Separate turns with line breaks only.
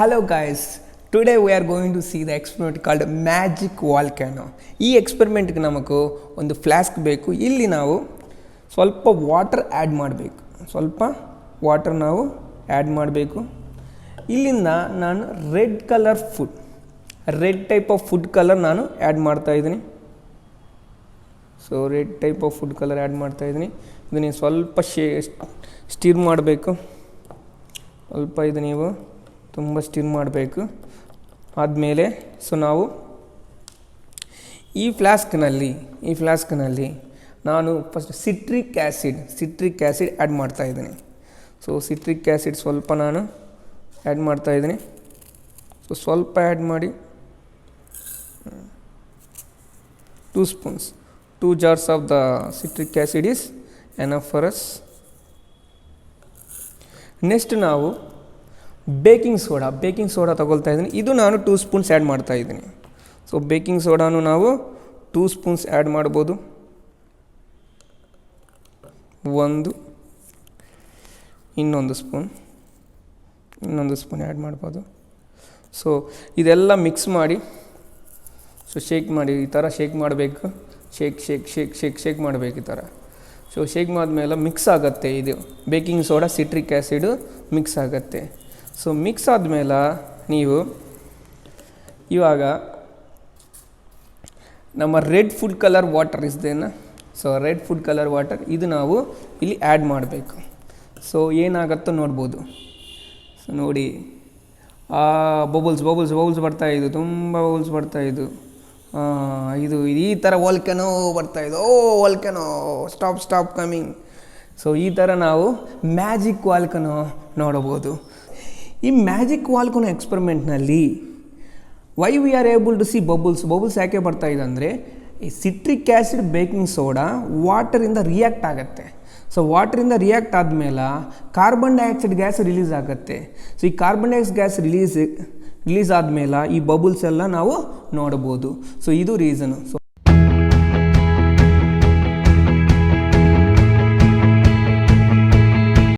Hello guys, today we are going to see the experiment called magic volcano. ಈ ಎಕ್ಸ್ಪೆರಿಮೆಂಟ್ಗೆ ನಮಗೆ ಒಂದು flask ಬೇಕು. ಇಲ್ಲಿ ನಾವು ಸ್ವಲ್ಪ ವಾಟರ್ ಆ್ಯಡ್ ಮಾಡಬೇಕು. ಸ್ವಲ್ಪ ವಾಟರ್ ನಾವು ಆ್ಯಡ್ ಮಾಡಬೇಕು. ಇಲ್ಲಿಂದ ನಾನು red type of food colour ನಾನು ಆ್ಯಡ್ ಮಾಡ್ತಾಯಿದ್ದೀನಿ. So red type of food colour add ಮಾಡ್ತಾಯಿದ್ದೀನಿ. ಇದನ್ನು ಸ್ವಲ್ಪ ಸ್ಟಿರ್ ಮಾಡಬೇಕು. ಸ್ವಲ್ಪ ಇದು ನೀವು ತುಂಬ ಸ್ಟಿರ್ ಮಾಡಬೇಕು. ಆದಮೇಲೆ ಸೊ ನಾವು ಈ ಫ್ಲಾಸ್ಕ್ನಲ್ಲಿ ನಾನು ಫಸ್ಟ್ ಸಿಟ್ರಿಕ್ ಆ್ಯಸಿಡ್ ಆ್ಯಡ್ ಮಾಡ್ತಾಯಿದ್ದೀನಿ. ಸೊ ಸಿಟ್ರಿಕ್ ಆ್ಯಸಿಡ್ ಸ್ವಲ್ಪ ನಾನು ಆ್ಯಡ್ ಮಾಡ್ತಾಯಿದ್ದೀನಿ. ಸೊ ಸ್ವಲ್ಪ ಆ್ಯಡ್ ಮಾಡಿ 2 spoons. 2 jars of the citric acid is enough for us. Next ನಾವು ಬೇಕಿಂಗ್ ಸೋಡಾ ತಗೊಳ್ತಾ ಇದ್ದೀನಿ. ಇದು ನಾನು 2 spoons ಆ್ಯಡ್ ಮಾಡ್ತಾ ಇದ್ದೀನಿ. ಸೊ ಬೇಕಿಂಗ್ ಸೋಡಾನು ನಾವು 2 spoons ಆ್ಯಡ್ ಮಾಡ್ಬೋದು. ಇನ್ನೊಂದು ಸ್ಪೂನ್ ಆ್ಯಡ್ ಮಾಡ್ಬೋದು. ಸೊ ಇದೆಲ್ಲ ಮಿಕ್ಸ್ ಮಾಡಿ ಸೊ ಶೇಕ್ ಮಾಡಿ, ಈ ಥರ ಶೇಕ್ ಮಾಡಬೇಕು. ಶೇಕ್ ಮಾಡಬೇಕು ಈ ಥರ. ಸೊ ಶೇಕ್ ಮಾಡಿದ್ಮೇಲೆ ಮಿಕ್ಸ್ ಆಗುತ್ತೆ. ಇದು baking soda citric acid mix ಆಗುತ್ತೆ. ಸೊ ಮಿಕ್ಸ್ ಆದಮೇಲೆ ನೀವು ಇವಾಗ ನಮ್ಮ ರೆಡ್ ಫುಡ್ ಕಲರ್ ವಾಟರ್ ಇಸ್ದೇನ. So red food colour water ಇದು ನಾವು ಇಲ್ಲಿ ಆ್ಯಡ್ ಮಾಡಬೇಕು. ಸೊ ಏನಾಗುತ್ತೋ ನೋಡ್ಬೋದು. ಸೊ ನೋಡಿ ಬಬಲ್ಸ್ ಬರ್ತಾಯಿದ್ದು, ತುಂಬ ಬಬಲ್ಸ್ ಬರ್ತಾಯಿದ್ದು. ಇದು ಈ ಥರ ವಾಲ್ಕನೋ ಬರ್ತಾಯಿದ್ದು. Volcano stop coming. ಸೊ ಈ ಥರ ನಾವು ಮ್ಯಾಜಿಕ್ ವಾಲ್ಕನೋ ನೋಡಬಹುದು. ಈ ಮ್ಯಾಜಿಕ್ ವಾಲ್ಕನೋ ಎಕ್ಸ್ಪೆರಿಮೆಂಟ್ನಲ್ಲಿ why we are able to see bubbles ಯಾಕೆ ಬರ್ತಾಯಿದೆ ಅಂದರೆ ಈ ಸಿಟ್ರಿಕ್ ಆ್ಯಸಿಡ್ ಬೇಕಿಂಗ್ ಸೋಡಾ ವಾಟರಿಂದ ರಿಯಾಕ್ಟ್ ಆಗುತ್ತೆ. ಸೊ ವಾಟರಿಂದ ರಿಯಾಕ್ಟ್ ಆದಮೇಲೆ ಕಾರ್ಬನ್ ಡೈಆಕ್ಸೈಡ್ ಗ್ಯಾಸ್ ರಿಲೀಸ್ ಆಗುತ್ತೆ. ಸೊ ಈ ಕಾರ್ಬನ್ ಡೈಆಕ್ಸೈಡ್ ಗ್ಯಾಸ್ ರಿಲೀಸ್ ಆದಮೇಲೆ ಈ ಬಬಲ್ಸ್ ಎಲ್ಲ ನಾವು ನೋಡ್ಬೋದು. ಸೊ ಇದು ರೀಸನು. ಸೊ